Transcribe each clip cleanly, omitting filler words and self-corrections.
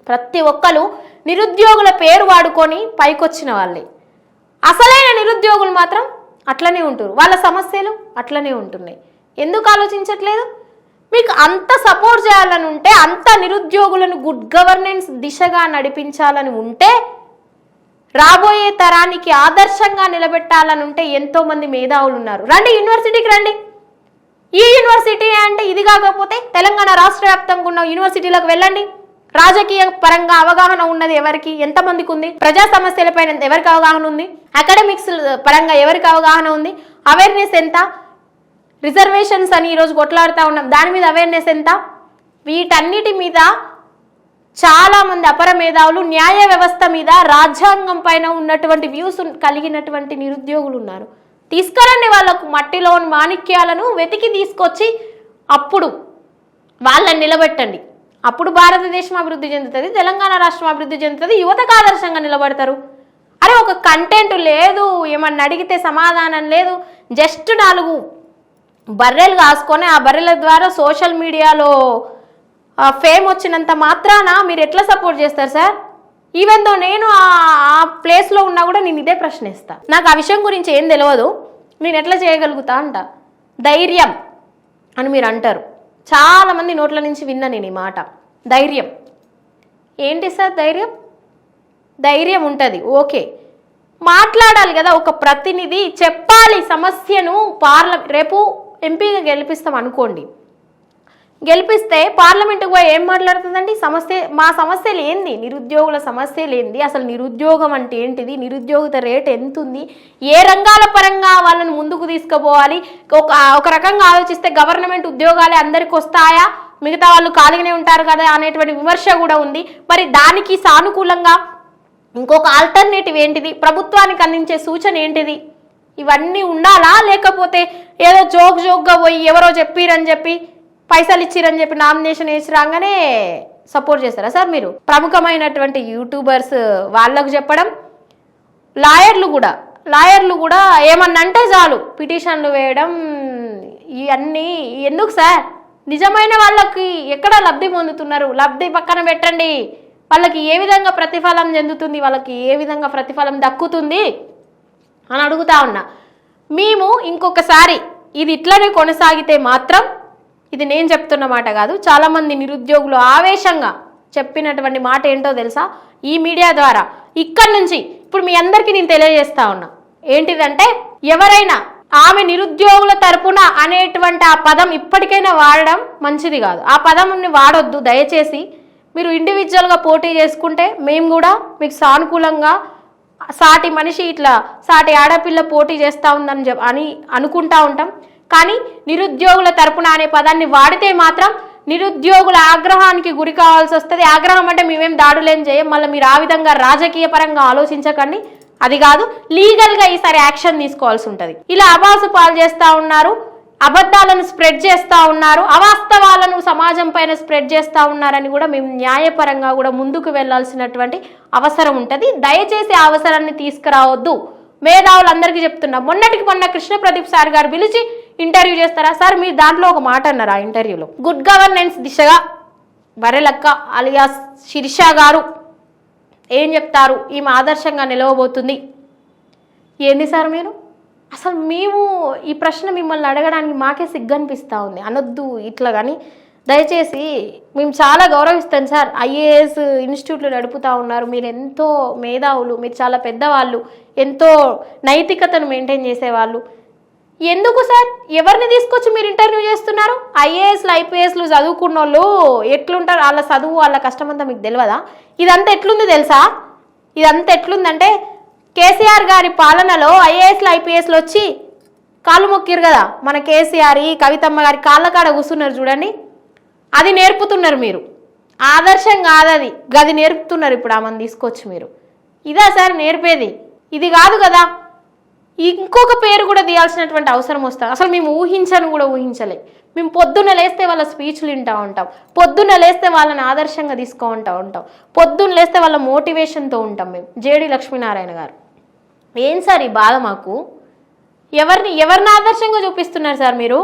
ప్రతి ఒక్కరు నిరుద్యోగుల పేరు వాడుకొని పైకొచ్చిన వాళ్ళే. అసలైన నిరుద్యోగులు మాత్రం అట్లనే ఉంటారు, వాళ్ళ సమస్యలు అట్లనే ఉంటున్నాయి. ఎందుకు ఆలోచించట్లేదు? మీకు అంత సపోర్ట్ చేయాలని ఉంటే, అంత నిరుద్యోగులను గుడ్ గవర్నెన్స్ దిశగా నడిపించాలని ఉంటే, రాబోయే తరానికి ఆదర్శంగా నిలబెట్టాలని ఉంటే ఎంతోమంది మేధావులు ఉన్నారు. రండి, యూనివర్సిటీకి రండి. ఈ యూనివర్సిటీ అంటే ఇది కాకపోతే తెలంగాణ రాష్ట్ర వ్యాప్తంగా ఉన్న యూనివర్సిటీలకు వెళ్ళండి. రాజకీయ పరంగా అవగాహన ఉన్నది ఎవరికి, ఎంతమందికి ఉంది? ప్రజా సమస్యలపైన ఎవరికి అవగాహన ఉంది? అకాడమిక్స్ పరంగా ఎవరికి అవగాహన ఉంది? అవేర్నెస్ ఎంత? రిజర్వేషన్స్ అని ఈరోజు కొట్లాడుతూ ఉన్నాం, దాని మీద అవేర్నెస్ ఎంత? వీటన్నిటి మీద చాలామంది అపర మేధావులు, న్యాయ వ్యవస్థ మీద, రాజ్యాంగం పైన ఉన్నటువంటి వ్యూస్ కలిగినటువంటి నిరుద్యోగులు ఉన్నారు. తీసుకురండి వాళ్ళకు మట్టిలోని మాణిక్యాలను వెతికి తీసుకొచ్చి అప్పుడు వాళ్ళని నిలబెట్టండి. అప్పుడు భారతదేశం అభివృద్ధి చెందుతుంది, తెలంగాణ రాష్ట్రం అభివృద్ధి చెందుతుంది, యువతకు ఆదర్శంగా నిలబడతారు. అరే ఒక కంటెంట్ లేదు, ఏమన్నా అడిగితే సమాధానం లేదు, జస్ట్ 4 బర్రెలు కాసుకొని ఆ బర్రెల ద్వారా సోషల్ మీడియాలో ఫేమ్ వచ్చినంత మాత్రాన మీరు ఎట్లా సపోర్ట్ చేస్తారు సార్? ఈవెన్ దో నేను ఆ ప్లేస్లో ఉన్నా కూడా నేను ఇదే ప్రశ్నిస్తా. నాకు ఆ విషయం గురించి ఏం తెలియదు, నేను ఎట్లా చేయగలుగుతా అంట. ధైర్యం అని మీరు అంటారు, చాలామంది నోట్ల నుంచి విన్నా నేను ఈ మాట. ధైర్యం ఏంటి సార్? ధైర్యం ఉంటుంది, ఓకే, మాట్లాడాలి కదా. ఒక ప్రతినిధి చెప్పాలి సమస్యను. రేపు ఎంపీగా గెలిపిస్తాం అనుకోండి, గెలిపిస్తే పార్లమెంటుకు పోయి ఏం మాట్లాడుతుందండి? మా సమస్యలు ఏంది? నిరుద్యోగుల సమస్యలు ఏంది? అసలు నిరుద్యోగం అంటే ఏంటిది? నిరుద్యోగిత రేట్ ఎంత ఉంది? ఏ రంగాల పరంగా వాళ్ళని ముందుకు తీసుకుపోవాలి? ఒక రకంగా ఆలోచిస్తే గవర్నమెంట్ ఉద్యోగాలే అందరికి వస్తాయా, మిగతా వాళ్ళు ఖాళీగానే ఉంటారు కదా అనేటువంటి విమర్శ కూడా ఉంది. మరి దానికి సానుకూలంగా ఇంకొక ఆల్టర్నేటివ్ ఏంటిది? ప్రభుత్వానికి అందించే సూచన ఏంటిది? ఇవన్నీ ఉండాలా? లేకపోతే ఏదో జోక్గా పోయి ఎవరో చెప్పిరని చెప్పి, పైసలు ఇచ్చిరని చెప్పి నామినేషన్ వేసి రాగానే సపోర్ట్ చేస్తారా సార్ మీరు? ప్రముఖమైనటువంటి యూట్యూబర్స్ వాళ్ళకు చెప్పడం, లాయర్లు కూడా ఏమన్నా అంటే చాలు పిటిషన్లు వేయడం, ఇవన్నీ ఎందుకు సార్? నిజమైన వాళ్ళకి ఎక్కడ లబ్ధి పొందుతున్నారు? లబ్ధి పక్కన పెట్టండి, వాళ్ళకి ఏ విధంగా ప్రతిఫలం చెందుతుంది, వాళ్ళకి ఏ విధంగా ప్రతిఫలం దక్కుతుంది అని అడుగుతా ఉన్నా. మేము ఇంకొకసారి ఇది ఇట్లనే కొనసాగితే మాత్రం, ఇది నేను చెప్తున్న మాట కాదు, చాలామంది నిరుద్యోగులు ఆవేశంగా చెప్పినటువంటి మాట ఏంటో తెలుసా? ఈ మీడియా ద్వారా ఇక్కడి నుంచి ఇప్పుడు మీ అందరికీ నేను తెలియజేస్తా ఉన్నా. ఏంటిదంటే, ఎవరైనా ఆమె నిరుద్యోగుల తరపున అనేటువంటి ఆ పదం ఇప్పటికైనా వాడడం మంచిది కాదు. ఆ పదంని వాడొద్దు దయచేసి. మీరు ఇండివిజువల్గా పోటీ చేసుకుంటే మేము కూడా మీకు సానుకూలంగా, సాటి మనిషి ఇట్లా సాటి ఆడపిల్ల పోటీ చేస్తూ ఉందని అని అనుకుంటా ఉంటాం. కానీ నిరుద్యోగుల తరపున అనే పదాన్ని వాడితే మాత్రం నిరుద్యోగుల ఆగ్రహానికి గురి కావాల్సి వస్తుంది. ఆగ్రహం అంటే మేమేం దాడులేం చేయం, మళ్ళీ మీరు ఆ విధంగా రాజకీయ పరంగా ఆలోచించకండి, అది కాదు, లీగల్గా ఈసారి యాక్షన్ తీసుకోవాల్సి ఉంటుంది. ఇలా అబాసు పాలు చేస్తూ ఉన్నారు, అబద్ధాలను స్ప్రెడ్ చేస్తూ ఉన్నారు, అవాస్తవాలను సమాజం పైన స్ప్రెడ్ చేస్తూ ఉన్నారని కూడా మేము న్యాయపరంగా కూడా ముందుకు వెళ్లాల్సినటువంటి అవసరం ఉంటుంది. దయచేసి ఆ అవసరాన్ని తీసుకురావద్దు. మేధావులందరికీ చెప్తున్నా. మొన్న కృష్ణ ప్రదీప్ సార్ గారు పిలిచి ఇంటర్వ్యూ చేస్తారా సార్? మీరు దాంట్లో ఒక మాట అన్నారు ఆ ఇంటర్వ్యూలో, గుడ్ గవర్నెన్స్ దిశగా బరెలక్క అలియాస్ శిరీష గారు ఏం చెప్తారు? ఈమె ఆదర్శంగా నిలవబోతుంది. ఏంది సార్ మీరు? అసలు మేము ఈ ప్రశ్న మిమ్మల్ని అడగడానికి మాకే సిగ్గనిపిస్తూ ఉంది. అనొద్దు ఇట్లా, కానీ దయచేసి మేము చాలా గౌరవిస్తాం సార్. ఐఏఎస్ ఇన్స్టిట్యూట్లు నడుపుతూ ఉన్నారు, మీరు ఎంతో మేధావులు, మీరు చాలా పెద్దవాళ్ళు, ఎంతో నైతికతను మెయింటైన్ చేసేవాళ్ళు. ఎందుకు సార్ ఎవరిని తీసుకొచ్చి మీరు ఇంటర్వ్యూ చేస్తున్నారు? ఐఏఎస్లు ఐపీఎస్లు చదువుకున్న వాళ్ళు ఎట్లుంటారు? వాళ్ళ చదువు వాళ్ళ కష్టమంతా మీకు తెలియదా? ఇదంతా ఎట్లుంది తెలుసా? ఇదంతా ఎట్లుందంటే, కేసీఆర్ గారి పాలనలో ఐఏఎస్లు ఐపీఎస్లు వచ్చి కాళ్ళు మొక్కిరు కదా, మన కేసీఆర్ కవితమ్మ గారి కాళ్ళ కాడ కూర్చున్నారు చూడండి, అది నేర్పుతున్నారు మీరు. ఆదర్శం కాదు అది, గది నేర్పుతున్నారు ఇప్పుడు ఆమెను తీసుకొచ్చి మీరు. ఇదా సార్ నేర్పేది? ఇది కాదు కదా. ఇంకొక పేరు కూడా తీయాల్సినటువంటి అవసరం వస్తుంది. అసలు మేము కూడా ఊహించలే. మేము పొద్దున్న లేస్తే వాళ్ళ స్పీచ్లు వింటూ ఉంటాం, పొద్దున్న లేస్తే వాళ్ళని ఆదర్శంగా తీసుకుంటూ ఉంటాం, పొద్దున్న లేస్తే వాళ్ళ మోటివేషన్తో ఉంటాం మేము. జేడి లక్ష్మీనారాయణ గారు, ఏం సార్ ఈ బాధ మాకు? ఎవరిని ఆదర్శంగా చూపిస్తున్నారు సార్ మీరు?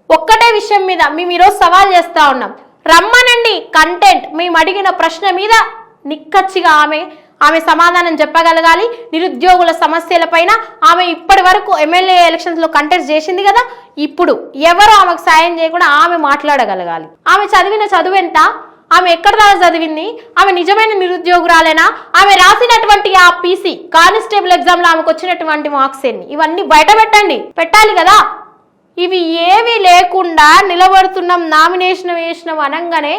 ఒక్కటే విషయం మీద మేము ఈరోజు సవాల్ చేస్తూ ఉన్నాం, రమ్మనండి కంటెంట్. మేము అడిగిన ప్రశ్న మీద నిక్కచ్చిగా ఆమె సమాధానం చెప్పగలగాలి. నిరుద్యోగుల సమస్యలపైన ఆమె ఇప్పటి వరకు ఎమ్మెల్యే ఎలక్షన్స్లో కంటెస్ట్ చేసింది కదా, ఇప్పుడు ఎవరు ఆమెకు సాయం చేయకుండా ఆమె మాట్లాడగలగాలి. ఆమె చదివిన చదువు ఎంత, ఆమె ఎక్కడ దాకా చదివింది, ఆమె నిజమైన నిరుద్యోగురాలేనా, ఆమె రాసినటువంటి ఆ పీసీ కానిస్టేబుల్ ఎగ్జామ్లో ఆమెకు వచ్చినటువంటి మార్క్స్ ఎన్ని, ఇవన్నీ బయట పెట్టాలి కదా. ఇవి ఏవి లేకుండా నిలబడుతున్నాం, నామినేషన్ వేసినాం అనగానే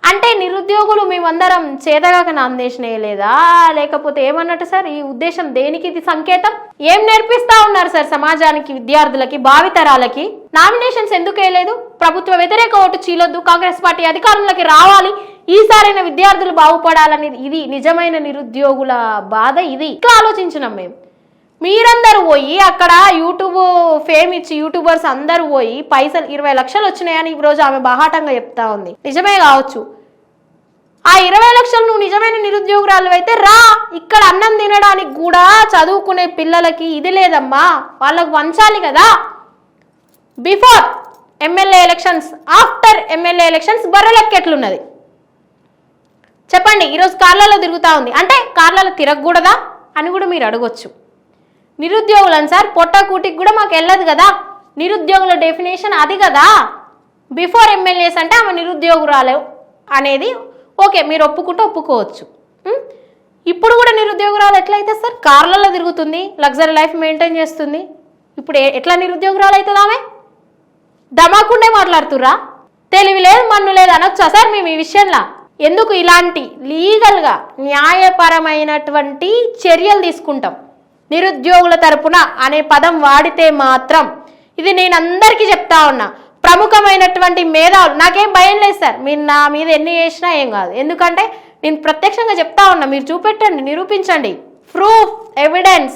అంటే నిరుద్యోగులు మేమందరం చేతగాక నామినేషన్ వేయలేదా, లేకపోతే ఏమన్నట్టు సార్? ఈ ఉద్దేశం దేనికి ఇది సంకేతం? ఏం నేర్పిస్తా ఉన్నారు సార్ సమాజానికి, విద్యార్థులకి, భావితరాలకి? నామినేషన్స్ ఎందుకు వేయలేదు? ప్రభుత్వ వ్యతిరేక ఓటు చీలొద్దు, కాంగ్రెస్ పార్టీ అధికారంలోకి రావాలి, ఈసారైన విద్యార్థులు బాగుపడాలనేది ఇది నిజమైన నిరుద్యోగుల బాధ. ఇది ఇట్లా ఆలోచించినాం మేము. మీరందరూ పోయి అక్కడ యూట్యూబ్ ఫేమ్ ఇచ్చి యూట్యూబర్స్ అందరూ పోయి పైసలు 20 లక్షలు వచ్చినాయని ఈరోజు ఆమె బాహాటంగా చెప్తా ఉంది. నిజమే కావచ్చు, ఆ 20 లక్షలు నువ్వు నిజమైన నిరుద్యోగురాలు అయితే రా, ఇక్కడ అన్నం తినడానికి కూడా చదువుకునే పిల్లలకి ఇది లేదమ్మా, వాళ్ళకు వంచాలి కదా. Before MLA elections, after MLA elections బర్రెలెక్కెట్లున్నది చెప్పండి. ఈరోజు కార్లలో తిరుగుతూ ఉంది అంటే కార్లలో తిరగకూడదా అని కూడా మీరు అడగొచ్చు. నిరుద్యోగులను సార్ పొట్ట కూటికి కూడా మాకు వెళ్ళదు కదా, నిరుద్యోగుల డెఫినేషన్ అది కదా. బిఫోర్ ఎమ్మెల్యేస్ అంటే ఆమె నిరుద్యోగురాలు అనేది ఓకే, మీరు ఒప్పుకోవచ్చు. ఇప్పుడు కూడా నిరుద్యోగురాలు ఎట్లయితే సార్? కార్లలో తిరుగుతుంది, లగ్జరీ లైఫ్ మెయింటైన్ చేస్తుంది, ఇప్పుడు ఎట్లా నిరుద్యోగురాలు అవుతుంది? ఆమె దమాకుండే మాట్లాడుతుర్రా? తెలివి లేదు, మన్ను లేదు అనొచ్చా సార్ మేము ఈ విషయంలో? ఎందుకు ఇలాంటి లీగల్గా న్యాయపరమైనటువంటి చర్యలు తీసుకుంటాం? నిరుద్యోగుల తరపున అనే పదం వాడితే మాత్రం, ఇది నేను అందరికీ చెప్తా ఉన్నా, ప్రముఖమైనటువంటి మేధావులు, నాకేం భయం లేదు సార్, మీరు నా మీద ఎన్ని చేసినా ఏం కాదు, ఎందుకంటే నేను ప్రత్యక్షంగా చెప్తా ఉన్నా. మీరు చూపెట్టండి, నిరూపించండి, ప్రూఫ్, ఎవిడెన్స్.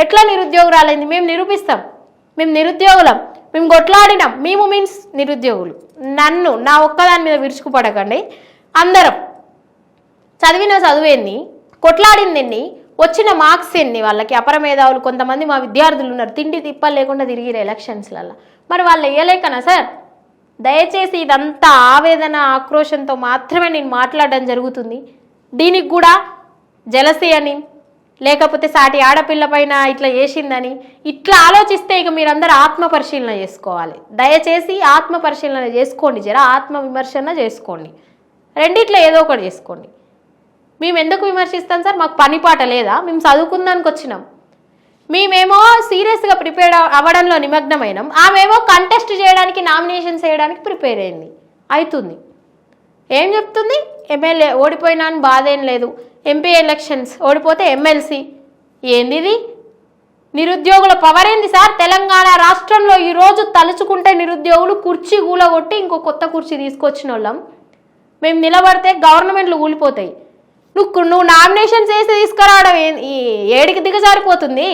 ఎట్లా నిరుద్యోగురాలైంది మేము నిరూపిస్తాం. మేము నిరుద్యోగులం, మేము కొట్లాడినాం. మేము మీన్స్ నిరుద్యోగులు. నా ఒక్కదాని మీద విరుచుకుపడకండి. అందరం చదివిన చదువేన్ని, కొట్లాడింది ఎన్ని, వచ్చిన మార్క్స్ ఎన్ని, వాళ్ళకి అపర మేధావులు కొంతమంది మా విద్యార్థులు ఉన్నారు, తిండి తిప్పలు లేకుండా తిరిగిరు ఎలక్షన్స్లలో. మరి వాళ్ళు వేయలేకనా సార్? దయచేసి ఇదంతా ఆవేదన, ఆక్రోషంతో మాత్రమే నేను మాట్లాడడం జరుగుతుంది. దీనికి కూడా జలసీ అని, లేకపోతే సాటి ఆడపిల్ల పైన ఇట్లా చేసిందని ఇట్లా ఆలోచిస్తే ఇక మీరందరూ ఆత్మపరిశీలన చేసుకోవాలి. దయచేసి ఆత్మపరిశీలన చేసుకోండి, ఆత్మ విమర్శన చేసుకోండి, రెండిట్లో ఏదో ఒకటి చేసుకోండి. మేము ఎందుకు విమర్శిస్తాం సార్? మాకు పని పాట లేదా? మేము చదువుకుందానికి వచ్చినాం, మేమేమో సీరియస్గా ప్రిపేర్ అవ్వడంలో నిమగ్నమైనాం, ఆమెమో కంటెస్ట్ చేయడానికి, నామినేషన్స్ చేయడానికి ప్రిపేర్ అవుతుంది. ఏం చెప్తుంది? ఎమ్మెల్యే ఓడిపోయినా అని బాధ ఏం లేదు, ఎంపీ ఎలక్షన్స్ ఓడిపోతే ఎమ్మెల్సీ. ఏంది ఇది? నిరుద్యోగుల పవర్ ఏంది సార్? తెలంగాణ రాష్ట్రంలో ఈరోజు తలుచుకుంటే నిరుద్యోగులు కుర్చీ కూలగొట్టి ఇంకో కొత్త కుర్చీ తీసుకొచ్చిన వాళ్ళం. మేము నిలబడితే గవర్నమెంట్లు కూలిపోతాయి. నువ్వు నామినేషన్స్ వేసి తీసుకురావడం ఏడికి దిగజారిపోతుంది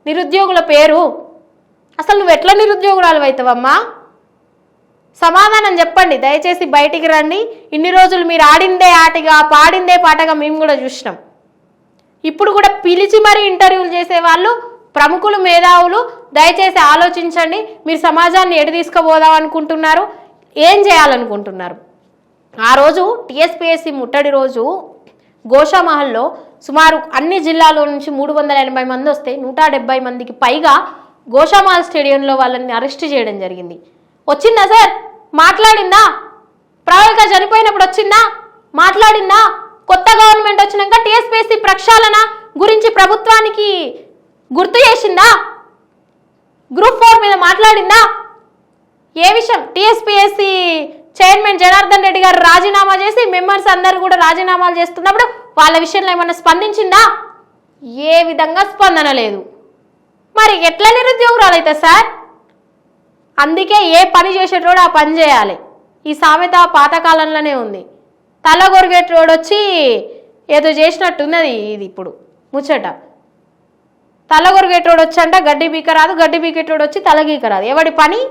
నిరుద్యోగుల పేరు. అసలు నువ్వు ఎట్లా నిరుద్యోగురాలు అవుతావమ్మా? సమాధానం చెప్పండి దయచేసి. బయటికి రండి. ఇన్ని రోజులు మీరు ఆడిందే ఆటగా, పాడిందే పాటగా మేము కూడా చూసినాం. ఇప్పుడు కూడా పిలిచి మరీ ఇంటర్వ్యూలు చేసేవాళ్ళు ప్రముఖులు, మేధావులు. దయచేసి ఆలోచించండి. మీరు సమాజాన్ని ఎటు తీసుకుపోదాం అనుకుంటున్నారు, ఏం చేయాలనుకుంటున్నారు? ఆ రోజు టీఎస్పీఎస్సీ ముట్టడి రోజు గోషామహల్లో సుమారు అన్ని జిల్లాల నుంచి 380 మంది వస్తే 170 మందికి పైగా గోషామహల్ స్టేడియంలో వాళ్ళని అరెస్ట్ చేయడం జరిగింది. వచ్చిందా సార్? మాట్లాడిందా? ప్రవళిక చనిపోయినప్పుడు వచ్చిందా? మాట్లాడిందా? కొత్త గవర్నమెంట్ వచ్చినాక టీఎస్పీఎస్సీ ప్రక్షాళన గురించి ప్రభుత్వానికి గుర్తు చేసిందా? గ్రూప్ 4 మీద మాట్లాడిందా? ఏ విషయం? టీఎస్పీఎస్సీ చైర్మన్ జనార్దన్ రెడ్డి గారు రాజీనామా చేసి మెంబర్స్ అందరూ కూడా రాజీనామాలు చేస్తున్నప్పుడు వాళ్ళ విషయంలో ఏమన్నా స్పందించిందా? ఏ విధంగా స్పందన లేదు. మరి ఎట్లా నిరుద్యోగురాలు అయితే సార్? అందుకే ఏ పని చేసేటోడు ఆ పని చేయాలి. ఈ సామెత పాతకాలంలోనే ఉంది. తలగొరిగేటోడు వచ్చి ఏదో చేసినట్టున్నది ఇది ఇప్పుడు ముచ్చట. తలగొరిగేటోడు వచ్చంట గడ్డి బీకరాదు, గడ్డి బీకేటోడు వచ్చి తలగీకరాదు. ఎవడి పని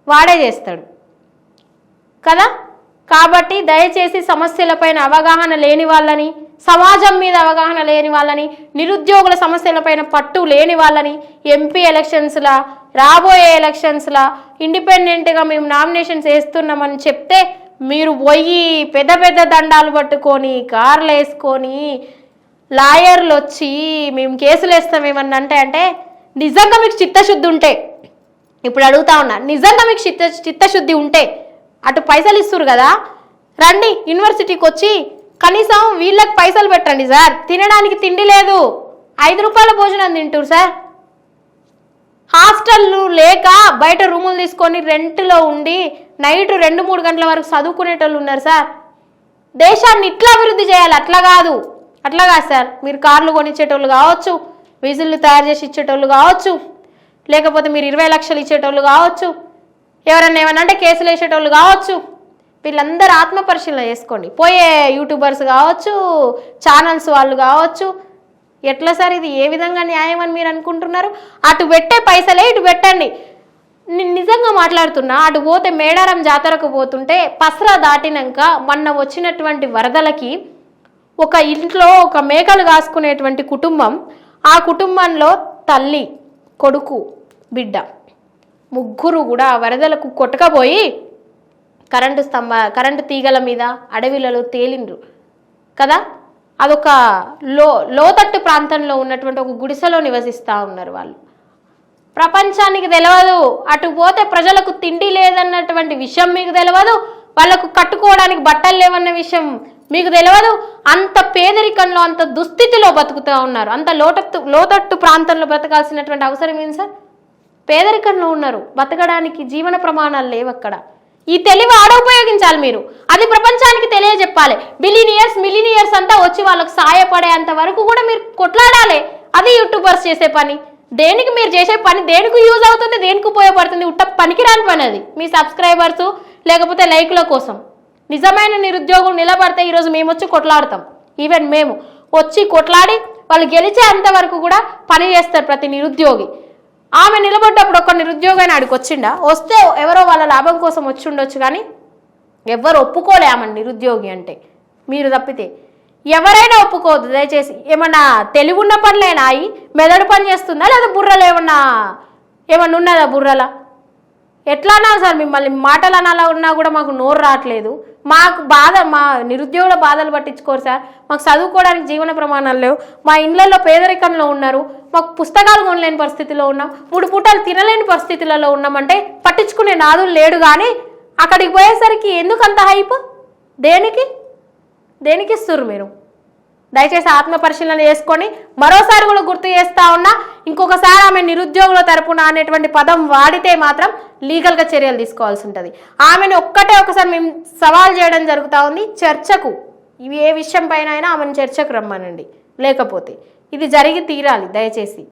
వాడే చేస్తాడు కదా. కాబట్టి దయచేసి సమస్యలపైన అవగాహన లేని వాళ్ళని, సమాజం మీద అవగాహన లేని వాళ్ళని, నిరుద్యోగుల సమస్యలపైన పట్టు లేని వాళ్ళని ఎంపీ ఎలక్షన్స్లా, రాబోయే ఎలక్షన్స్లా ఇండిపెండెంట్గా మేము నామినేషన్స్ వేస్తున్నామని చెప్తే మీరు పోయి పెద్ద పెద్ద దండాలు పట్టుకొని కార్లు వేసుకొని లాయర్లు వచ్చి మేము కేసులు వేస్తాం ఏమన్నా అంటే నిజంగా మీకు చిత్తశుద్ధి ఉంటే, ఇప్పుడు అడుగుతా ఉన్నా, నిజంగా మీకు చిత్తశుద్ధి ఉంటే అటు పైసలు ఇస్తారు కదా, రండి యూనివర్సిటీకి వచ్చి కనీసం వీళ్ళకి పైసలు పెట్టండి సార్. తినడానికి తిండి లేదు, 5 రూపాయల భోజనం తింటారు సార్. హాస్టళ్ళు లేక బయట రూములు తీసుకొని రెంట్లో ఉండి నైట్ 2-3 గంటల వరకు చదువుకునేటోళ్ళు ఉన్నారు సార్. దేశాన్ని ఇట్లా అభివృద్ధి చేయాలి, అట్లా కాదు సార్. మీరు కార్లు కొనిచ్చేటోళ్ళు కావచ్చు, విజిల్లు తయారు చేసి ఇచ్చేటోళ్ళు కావచ్చు, లేకపోతే మీరు 20 లక్షలు ఇచ్చేటోళ్ళు కావచ్చు, ఎవరన్నా ఏమన్నా అంటే కేసులు వేసేటోళ్ళు కావచ్చు. వీళ్ళందరూ ఆత్మపరిశీలన చేసుకోండి. పోయే యూట్యూబర్స్ కావచ్చు, ఛానల్స్ వాళ్ళు కావచ్చు. ఎట్లా సార్ ఇది? ఏ విధంగా న్యాయం అని మీరు అనుకుంటున్నారు? అటు పెట్టే పైసలే ఇటు పెట్టండి. నిజంగా మాట్లాడుతున్నా. అటు పోతే మేడారం జాతరకు పోతుంటే పసరా దాటినాక మొన్న వచ్చినటువంటి వరదలకి ఒక ఇంట్లో ఒక మేకలు కాసుకునేటువంటి కుటుంబం, ఆ కుటుంబంలో తల్లి, కొడుకు, బిడ్డ ముగ్గురు కూడా వరదలకు కొట్టకపోయి కరెంటు తీగల మీద అడవిలలో తేలిండ్రు కదా. అదొక లోతట్టు ప్రాంతంలో ఉన్నటువంటి ఒక గుడిసెలో నివసిస్తూ ఉన్నారు వాళ్ళు. ప్రపంచానికి తెలియదు, అటు పోతే ప్రజలకు తిండి లేదన్నటువంటి విషయం మీకు తెలియదు, వాళ్ళకు కట్టుకోవడానికి బట్టలు లేవన్న విషయం మీకు తెలియదు. అంత పేదరికంలో, అంత దుస్థితిలో బతుకుతూ ఉన్నారు. అంత లోతట్టు ప్రాంతంలో బ్రతకాల్సినటువంటి అవసరం ఏంటి సార్? పేదరికంలో ఉన్నారు, బతకడానికి జీవన ప్రమాణాలు లేవు అక్కడ. ఈ తెలివి ఆడ ఉపయోగించాలి మీరు, అది ప్రపంచానికి తెలియజెప్పాలి. మిలినియర్స్ అంతా వచ్చి వాళ్ళకు సాయపడేంత వరకు కూడా మీరు కొట్లాడాలి. అది యూట్యూబర్స్ చేసే పని. దేనికి మీరు చేసే పని దేనికి యూజ్ అవుతుంది, దేనికి ఉపయోగపడుతుంది? ఉట్ట పనికిరాని పని అది. మీ సబ్స్క్రైబర్స్ లేకపోతే లైక్ల కోసం. నిజమైన నిరుద్యోగులు నిలబడితే ఈరోజు మేము వచ్చి కొట్లాడతాం. ఈవెన్ మేము వచ్చి కొట్లాడి వాళ్ళు గెలిచే అంతవరకు కూడా పని చేస్తారు ప్రతి నిరుద్యోగి. ఆమె నిలబడ్డప్పుడు ఒక నిరుద్యోగాన్ని ఆడికి వచ్చిండా? వస్తే ఎవరో వాళ్ళ లాభం కోసం వచ్చి ఉండొచ్చు, కానీ ఎవరు ఒప్పుకోలే ఆమె నిరుద్యోగి అంటే, మీరు తప్పితే ఎవరైనా ఒప్పుకోవద్దు దయచేసి. ఏమన్నా తెలివి ఉన్న పనులేనా? మెదడు పని చేస్తుందా లేదా బుర్రలో ఏమన్నా ఉన్నదా? బుర్రలా ఎట్లానా సార్? మిమ్మల్ని మాటలు అనాలా ఉన్నా కూడా మాకు నోరు రావట్లేదు. మాకు బాధ, మా నిరుద్యోగుల బాధలు పట్టించుకోరు సార్. మాకు చదువుకోవడానికి జీవన ప్రమాణాలు లేవు, మా ఇళ్లలో పేదరికంలో ఉన్నారు, మాకు పుస్తకాలు కొనలేని పరిస్థితిలో ఉన్నాం, 3 పూటలు తినలేని పరిస్థితులలో ఉన్నామంటే పట్టించుకునే నాదులు లేడు. కానీ అక్కడికి పోయేసరికి ఎందుకు అంత హైప్? దేనికి ఇస్తుర్రు మీరు? దయచేసి ఆత్మపరిశీలన చేసుకొని మరోసారి కూడా గుర్తు చేస్తా ఉన్నా, ఇంకొకసారి ఆమె నిరుద్యోగుల తరపున అనేటువంటి పదం వాడితే మాత్రం లీగల్గా చర్యలు తీసుకోవాల్సి ఉంటుంది. ఆమెను ఒకసారి మేము సవాల్ చేయడం జరుగుతూ ఉంది. చర్చకు, ఇవి ఏ విషయం పైన అయినా ఆమెను చర్చకు రమ్మనండి, లేకపోతే ఇది జరిగి తీరాలి దయచేసి.